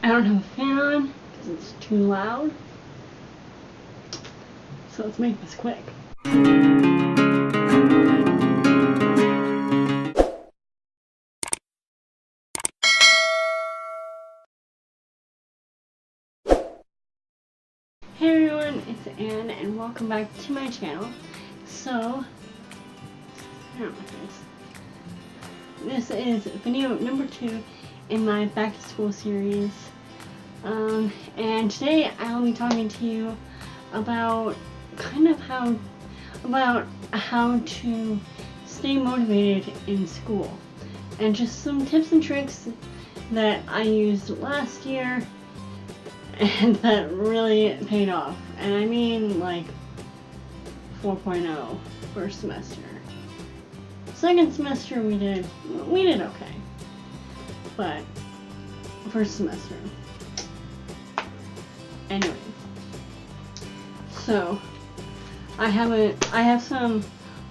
I don't have a fan on because it's too loud. So let's make this quick. Hey everyone, it's Anne and welcome back to my channel. So, I don't know what this is video number 2 in my back to school series. And today I'll be talking to you about how to stay motivated in school, and just some tips and tricks that I used last year and that really paid off. And I mean like 4.0 first semester. Second semester we did okay, but first semester. Anyway, so I have some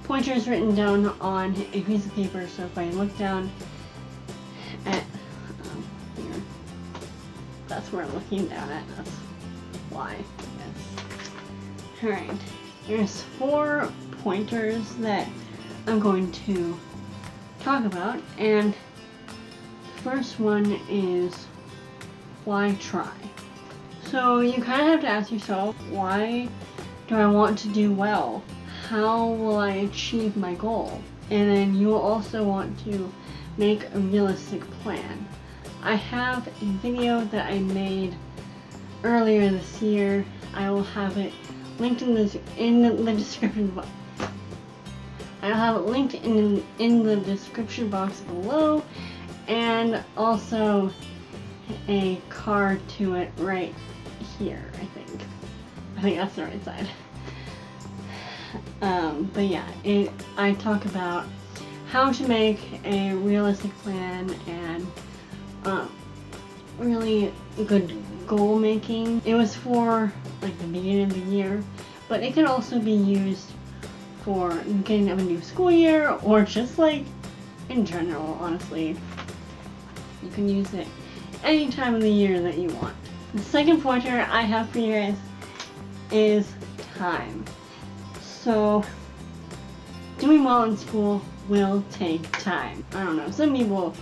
pointers written down on a piece of paper. So if I look down at here, that's where I'm looking down at. That's why. Yes. All right. There's 4 pointers that I'm going to talk about, and the first one is why try. So you kind of have to ask yourself, why do I want to do well? How will I achieve my goal? And then you will also want to make a realistic plan. I have a video that I made earlier this year. I will have it linked in the description box. I'll have it linked in the description box below, and also a card to it right here. I think that's the right side. But yeah, I talk about how to make a realistic plan and really good goal making. It was for like the beginning of the year, but it can also be used for the beginning of a new school year, or just like in general. Honestly, you can use it any time of the year that you want. The second pointer I have for you guys is time. So doing well in school will take time. I don't know, some people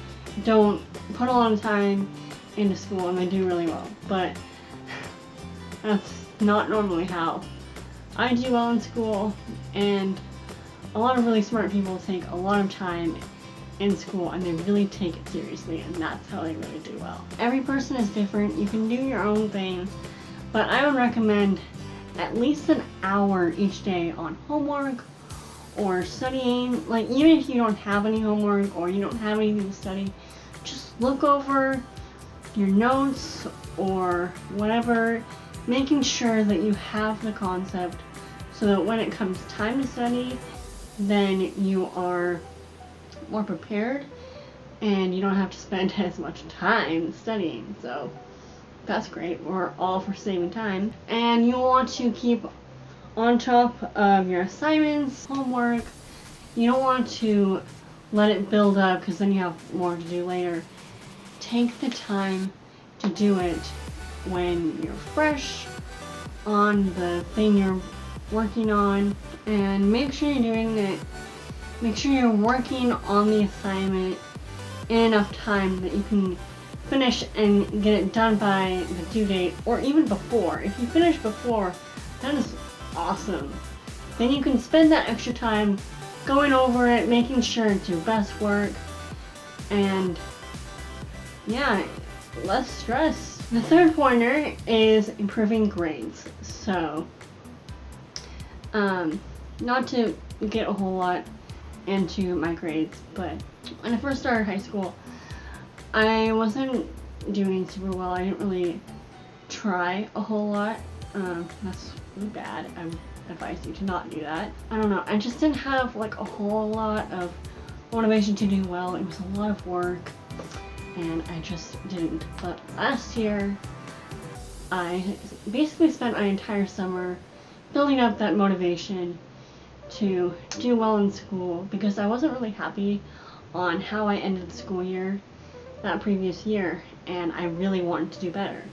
don't put a lot of time into school and they do really well, but that's not normally how I do well in school. And a lot of really smart people take a lot of time in school and they really take it seriously, and that's how they really do well. Every person is different. You can do your own thing, but I would recommend at least an hour each day on homework or studying. Like, even if you don't have any homework or you don't have anything to study, just look over your notes or whatever, making sure that you have the concept so that when it comes time to study, then you are more prepared and you don't have to spend as much time studying. So that's great. We're all for saving time. And you want to keep on top of your assignments, homework. You don't want to let it build up because then you have more to do later. Take the time to do it when you're fresh on the thing you're working on, and make sure you're doing it. Make sure you're working on the assignment in enough time that you can finish and get it done by the due date, or even before. If you finish before, that is awesome. Then you can spend that extra time going over it, making sure it's your best work, and yeah, less stress. The third pointer is improving grades. So, not to get a whole lot into my grades, but when I first started high school, I wasn't doing super well. I didn't really try a whole lot. That's really bad. I would advise you to not do that. I don't know. I just didn't have like a whole lot of motivation to do well. It was a lot of work, and I just didn't. But last year, I basically spent my entire summer building up that motivation to do well in school, because I wasn't really happy on how I ended the school year, that previous year, and I really wanted to do better.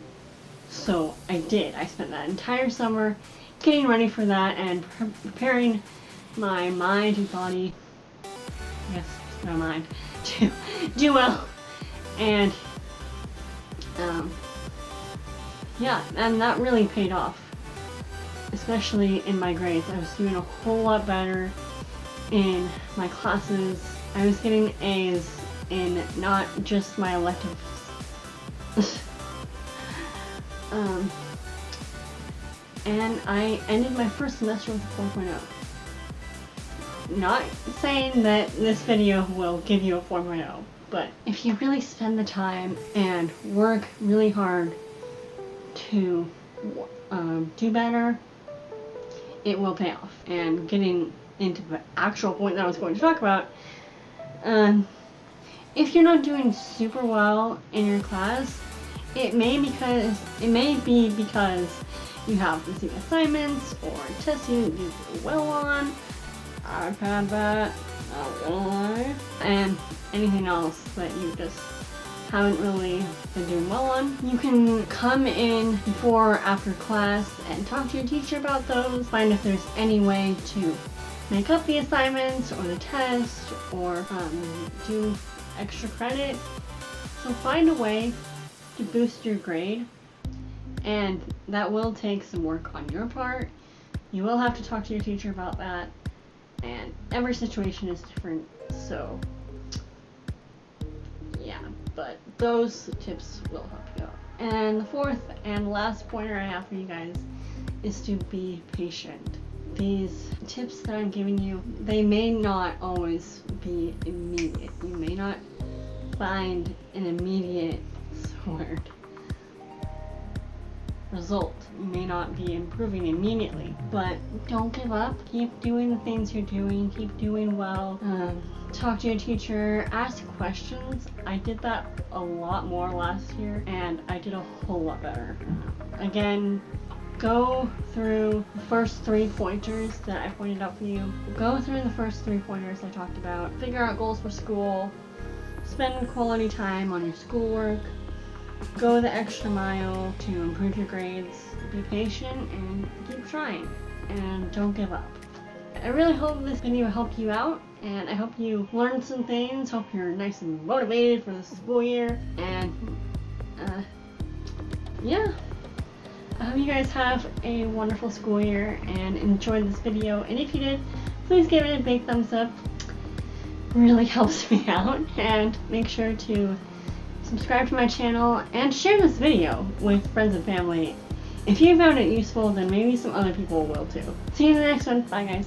So I did. I spent that entire summer getting ready for that and preparing my mind and body, yes, my mind, to do well. And yeah, and that really paid off, especially in my grades. I was doing a whole lot better in my classes. I was getting A's in not just my electives. And I ended my first semester with a 4.0. Not saying that this video will give you a 4.0, but if you really spend the time and work really hard to do better, it will pay off. And getting into the actual point that I was going to talk about, if you're not doing super well in your class, it may be because you have missing assignments or tests you didn't do well on. I've had that, not gonna lie. And anything else that you just haven't really been doing well on. You can come in before or after class and talk to your teacher about those. Find if there's any way to make up the assignments or the test or do extra credit. So find a way to boost your grade, and that will take some work on your part. You will have to talk to your teacher about that, and every situation is different, so yeah, but those tips will help you out. And the fourth and last pointer I have for you guys is to be patient. These tips that I'm giving you, they may not always be immediate. You may not find an immediate result. You may not be improving immediately, but don't give up. Keep doing the things you're doing. Keep doing well. Talk to your teacher. Ask questions. I did that a lot more last year, and I did a whole lot better. Again, go through the first 3 pointers that I pointed out for you. Go through the first 3 pointers I talked about. Figure out goals for school. Spend quality time on your schoolwork. Go the extra mile to improve your grades. Be patient and keep trying. And don't give up. I really hope this video helped you out, and I hope you learned some things. Hope you're nice and motivated for the school year. And yeah. I hope you guys have a wonderful school year and enjoyed this video. And if you did, please give it a big thumbs up. It really helps me out. And make sure to subscribe to my channel and share this video with friends and family. If you found it useful, then maybe some other people will too. See you in the next one. Bye guys.